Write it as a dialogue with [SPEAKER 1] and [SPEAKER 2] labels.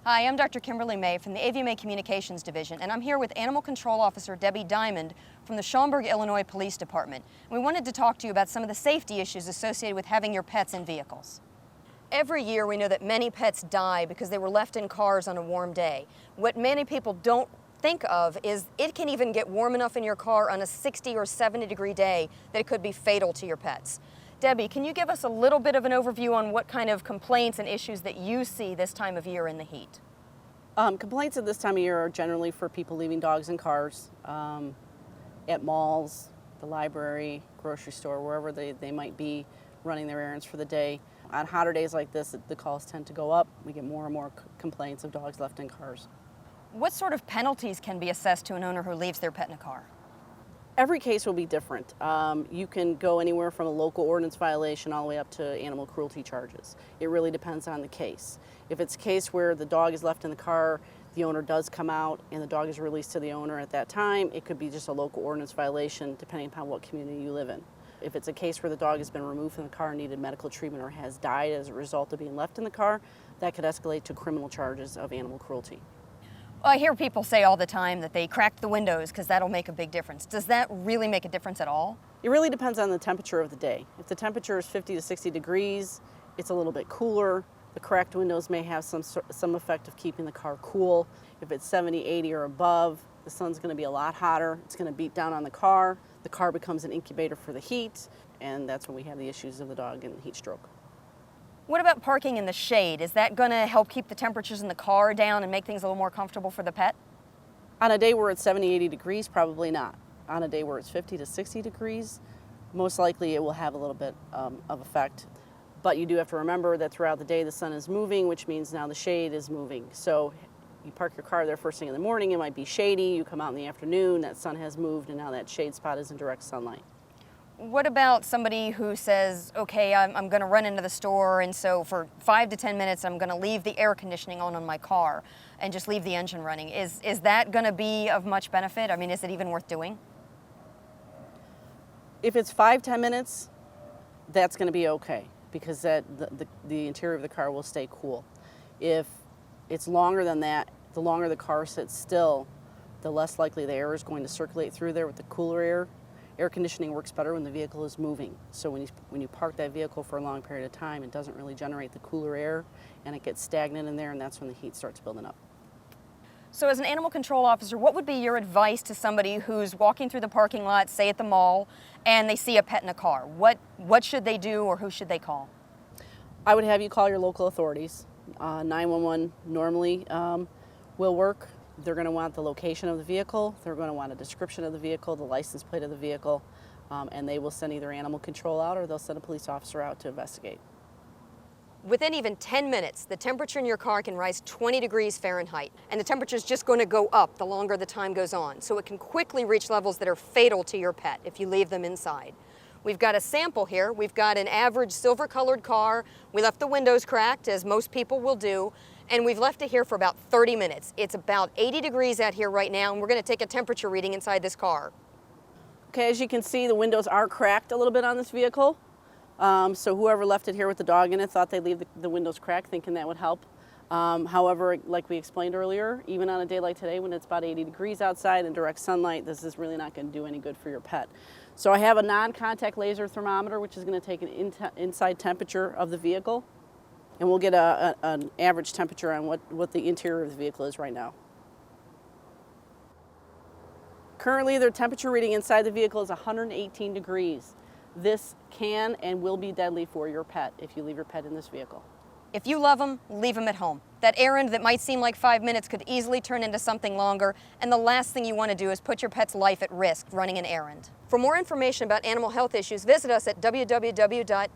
[SPEAKER 1] Hi, I'm Dr. Kimberly May from the AVMA Communications Division, and I'm here with Animal Control Officer Debbie Diamond from the Schaumburg, Illinois Police Department. We wanted to talk to you about some of the safety issues associated with having your pets in vehicles. Every year we know that many pets die because they were left in cars on a warm day. What many people don't think of is it can even get warm enough in your car on a 60 or 70 degree day that it could be fatal to your pets. Debbie, can you give us a little bit of an overview on what kind of complaints and issues that you see this time of year in the heat?
[SPEAKER 2] Complaints at this time of year are generally for people leaving dogs in cars, at malls, the library, grocery store, wherever they might be running their errands for the day. On hotter days like this, the calls tend to go up. We get more and more complaints of dogs left in cars.
[SPEAKER 1] What sort of penalties can be assessed to an owner who leaves their pet in a car?
[SPEAKER 2] Every case will be different. You can go anywhere from a local ordinance violation all the way up to animal cruelty charges. It really depends on the case. If it's a case where the dog is left in the car, the owner does come out and the dog is released to the owner at that time, it could be just a local ordinance violation depending upon what community you live in. If it's a case where the dog has been removed from the car and needed medical treatment or has died as a result of being left in the car, that could escalate to criminal charges of animal cruelty.
[SPEAKER 1] Well, I hear people say all the time that they crack the windows because that'll make a big difference. Does that really make a difference at all?
[SPEAKER 2] It really depends on the temperature of the day. If the temperature is 50 to 60 degrees, it's a little bit cooler. The cracked windows may have some effect of keeping the car cool. If it's 70, 80 or above, the sun's going to be a lot hotter. It's going to beat down on the car. The car becomes an incubator for the heat, and that's when we have the issues of the dog and heat stroke.
[SPEAKER 1] What about parking in the shade? Is that going to help keep the temperatures in the car down and make things a little more comfortable for the pet?
[SPEAKER 2] On a day where it's 70, 80 degrees, probably not. On a day where it's 50 to 60 degrees, most likely it will have a little bit of effect. But you do have to remember that throughout the day the sun is moving, which means now the shade is moving. So you park your car there first thing in the morning, it might be shady. You come out in the afternoon, that sun has moved, and now that shade spot is in direct sunlight.
[SPEAKER 1] What about somebody who says, okay, I'm going to run into the store, and so for 5 to 10 minutes I'm going to leave the air conditioning on my car and just leave the engine running? Is that going to be of much benefit? I mean, is it even worth doing?
[SPEAKER 2] If it's 5-10 minutes, that's going to be okay because the interior of the car will stay cool. If it's longer than that, the longer the car sits still, the less likely the air is going to circulate through there with the cooler air. Air conditioning works better when the vehicle is moving. So when you park that vehicle for a long period of time, it doesn't really generate the cooler air and it gets stagnant in there, and that's when the heat starts building up.
[SPEAKER 1] So as an animal control officer, what would be your advice to somebody who's walking through the parking lot, say at the mall, and they see a pet in a car? What should they do, or who should they call?
[SPEAKER 2] I would have you call your local authorities. 911 normally will work. They're going to want the location of the vehicle, they're going to want a description of the vehicle, the license plate of the vehicle, and they will send either animal control out or they'll send a police officer out to investigate.
[SPEAKER 1] Within even 10 minutes, the temperature in your car can rise 20 degrees Fahrenheit, and the temperature is just going to go up the longer the time goes on. So it can quickly reach levels that are fatal to your pet if you leave them inside. We've got a sample here. We've got an average silver-colored car. We left the windows cracked, as most people will do, and we've left it here for about 30 minutes. It's about 80 degrees out here right now, and we're going to take a temperature reading inside this car.
[SPEAKER 2] Okay, as you can see, the windows are cracked a little bit on this vehicle. So whoever left it here with the dog in it thought they'd leave the windows cracked, thinking that would help. However, like we explained earlier, even on a day like today when it's about 80 degrees outside in direct sunlight, this is really not going to do any good for your pet. So I have a non-contact laser thermometer, which is going to take an inside temperature of the vehicle, and we'll get an average temperature on what the interior of the vehicle is right now. Currently, the temperature reading inside the vehicle is 118 degrees. This can and will be deadly for your pet if you leave your pet in this vehicle.
[SPEAKER 1] If you love them, leave them at home. That errand that might seem like 5 minutes could easily turn into something longer, and the last thing you want to do is put your pet's life at risk running an errand. For more information about animal health issues, visit us at www.avma.org.